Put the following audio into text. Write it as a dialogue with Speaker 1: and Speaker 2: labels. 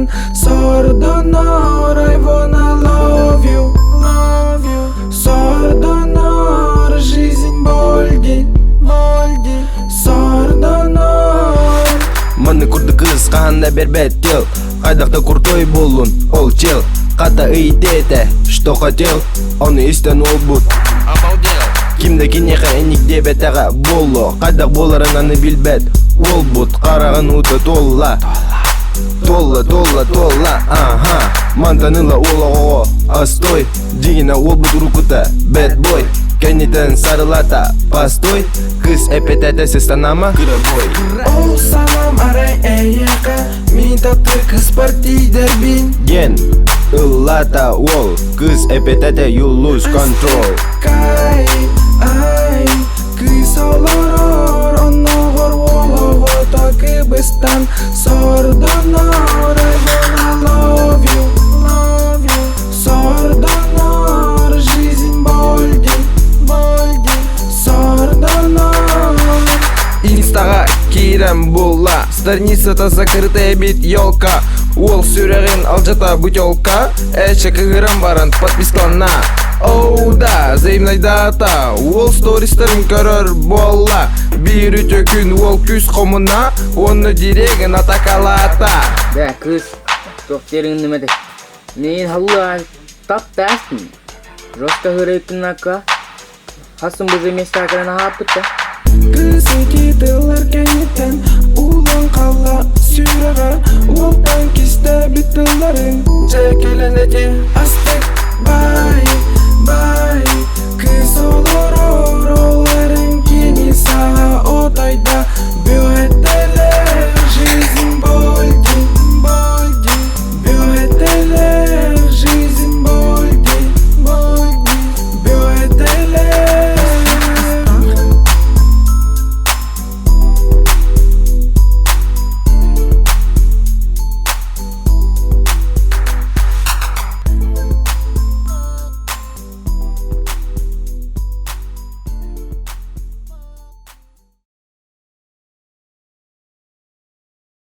Speaker 1: кыбыстан Сордонор, I wanna love you, love you. Сордонор, жизнь больди, больди. Сордонор.
Speaker 2: Маны курды кыз қағанда бербет дел. Қайдақта куртой болун, ол чел. Қата ыйтете, что хотел, он истен ол бут. Кимде кинеха эник дебетеға болу. Қайдақ боларын аны билбет, ол бут. Қарағын уты толла, толла, толла, толла, аха. Мантаныла олағоо, астой. Дигина ол бут рукута, бэд бой. Кенитен сарылата, постой. Кыз эпетете сестанама, кырабой.
Speaker 1: Ол салам арай эйеқа, мин тапты кыз партидер бин.
Speaker 2: Ген, ыллата ол. Кыз эпетете you lose control.
Speaker 1: Кай, ай, кыз олорор, оногор олого то кыбыстан Сордонор, I wanna love you, love you. Сордонор, жизнь больди, больди. Сордонор. Инстаға кирем була, страницата закрытая бит елка. Ол сүреген алжата бутелка, эче кыгырым баран подпискалана. Оу да, зеймнай дата, ол стористерін көрір болла. Бир үтө күн ол күз қомына, оны диреген атакалата.
Speaker 3: Да, кыз, тоқтерің немеді? Мен халуа тап дәстін. Жосқа хырайкын ака. Хасын бұзы месті акырана хапыта.
Speaker 1: Кыз ики тылар